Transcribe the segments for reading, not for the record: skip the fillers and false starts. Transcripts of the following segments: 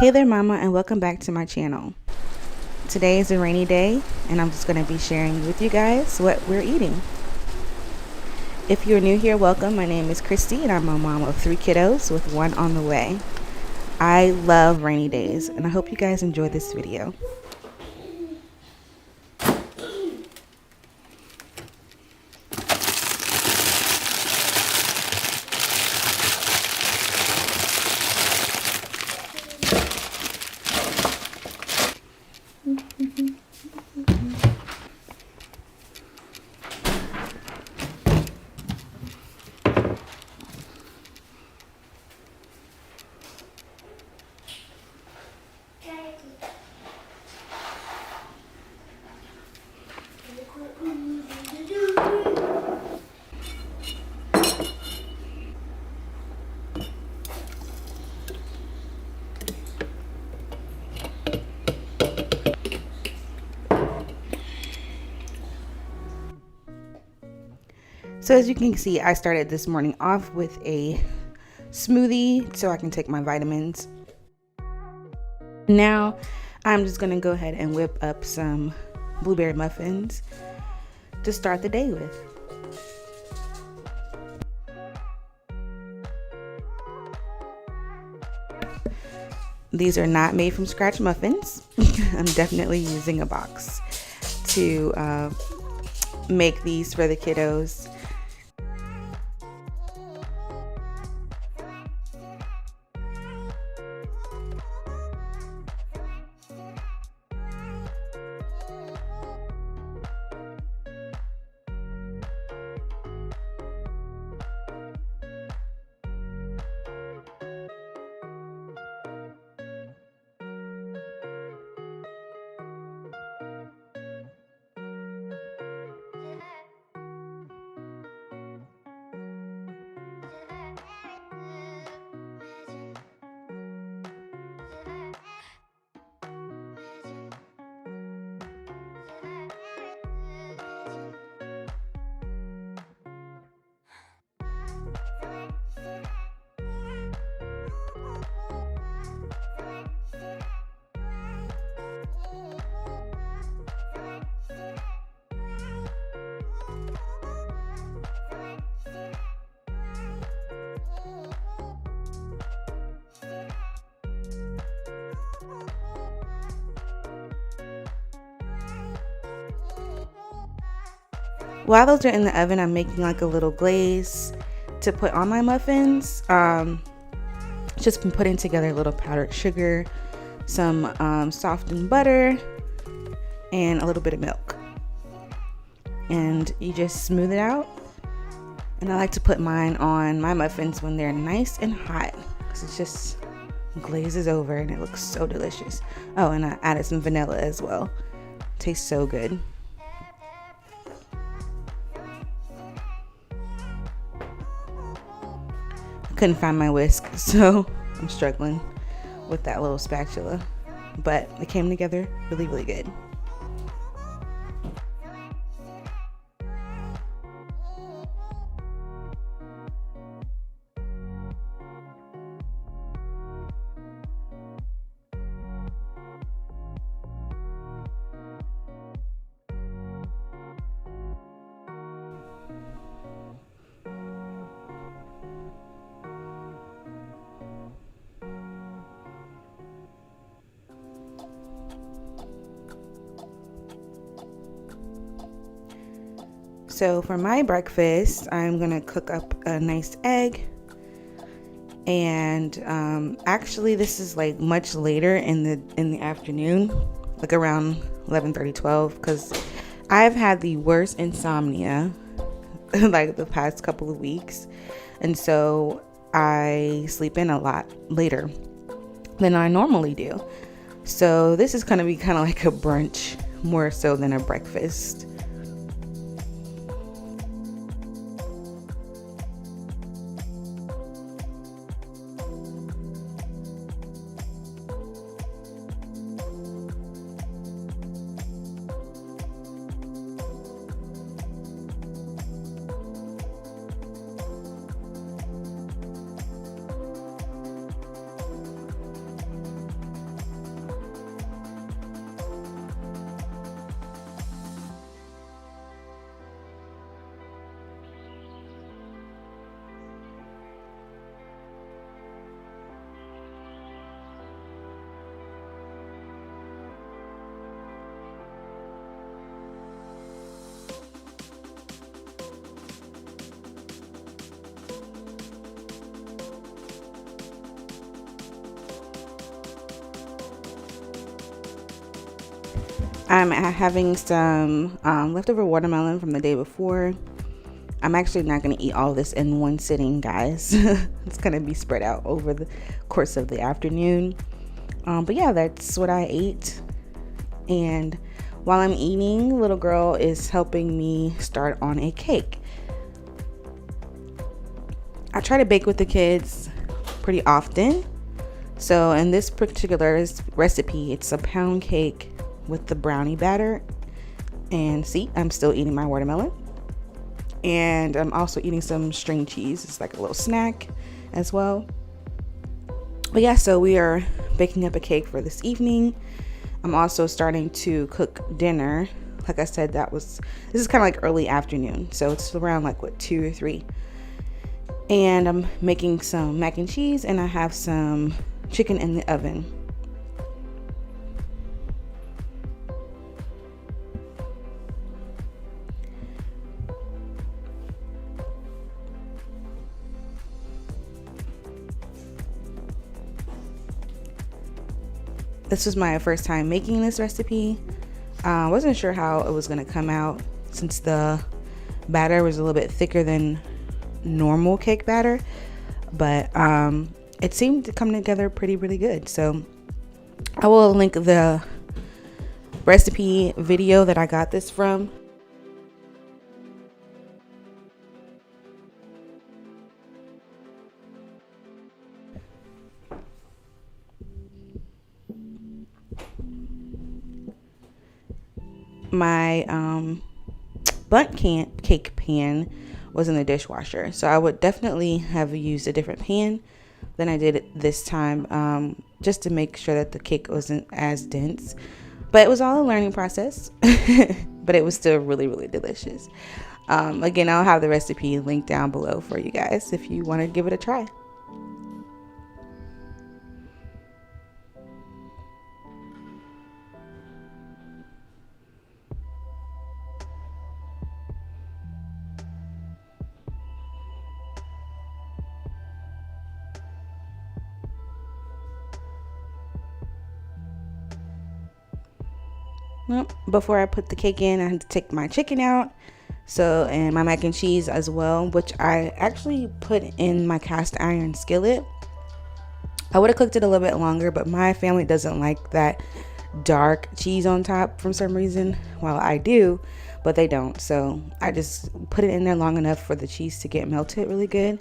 Hey there mama, and welcome back to my channel. Today is a rainy day and I'm just going to be sharing with you guys what we're eating. If you're new here, welcome. My name is Christy and I'm a mom of 3 kiddos with 1 on the way. I love rainy days and I hope you guys enjoy this video. So as you can see, I started this morning off with a smoothie so I can take my vitamins. Now I'm just gonna go ahead and whip up some blueberry muffins to start the day with. These are not made from scratch muffins. I'm definitely using a box to make these for the kiddos. While those are in the oven, I'm making like a little glaze to put on my muffins. Just been putting together a little powdered sugar, some softened butter, and a little bit of milk. And you just smooth it out. And I like to put mine on my muffins when they're nice and hot, because it just glazes over and it looks so delicious. Oh, and I added some vanilla as well. Tastes so good. Couldn't find my whisk, so I'm struggling with that little spatula, but it came together really good. So for my breakfast, I'm gonna cook up a nice egg, and actually this is like much later in the afternoon, like around 11:30, 12, because I've had the worst insomnia like the past couple of weeks, and so I sleep in a lot later than I normally do. So this is gonna be kind of like a brunch more so than a breakfast. I'm having some leftover watermelon from the day before. I'm actually not going to eat all this in one sitting, guys. It's going to be spread out over the course of the afternoon. But yeah, that's what I ate. And while I'm eating, little girl is helping me start on a cake. I try to bake with the kids pretty often. So in this particular recipe, it's a pound cake with the brownie batter. And see, I'm still eating my watermelon. And I'm also eating some string cheese. It's like a little snack as well. But yeah, so we are baking up a cake for this evening. I'm also starting to cook dinner. Like I said, this is kind of like early afternoon. So it's around like 2 or 3. And I'm making some mac and cheese, and I have some chicken in the oven. This was my first time making this recipe. I wasn't sure how it was going to come out since the batter was a little bit thicker than normal cake batter, but it seemed to come together really good. So I will link the recipe video that I got this from. My bundt cake pan was in the dishwasher, so I would definitely have used a different pan than I did this time, just to make sure that the cake wasn't as dense. But it was all a learning process. But it was still really delicious. Again, I'll have the recipe linked down below for you guys if you want to give it a try. Well, before I put the cake in, I had to take my chicken out, and my mac and cheese as well, which I actually put in my cast iron skillet. I would have cooked it a little bit longer, but my family doesn't like that dark cheese on top for some reason. Well, I do, but they don't, so I just put it in there long enough for the cheese to get melted really good.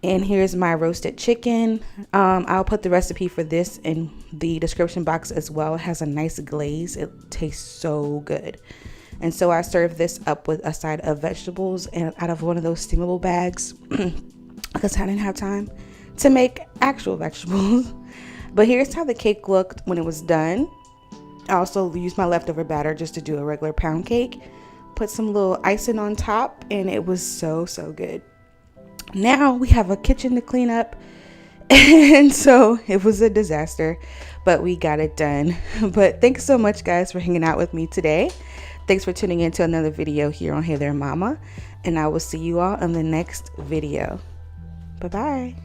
And here's my roasted chicken. I'll put the recipe for this in the description box as well. It has a nice glaze. It tastes so good. And so I served this up with a side of vegetables and out of one of those steamable bags because I didn't have time to make actual vegetables. But here's how the cake looked when it was done. I also used my leftover batter just to do a regular pound cake. Put some little icing on top, and it was so good. Now we have a kitchen to clean up, and so it was a disaster, but we got it done. But thanks so much, guys, for hanging out with me today. Thanks for tuning in to another video here on Hey There Mama, and I will see you all in the next video. Bye bye.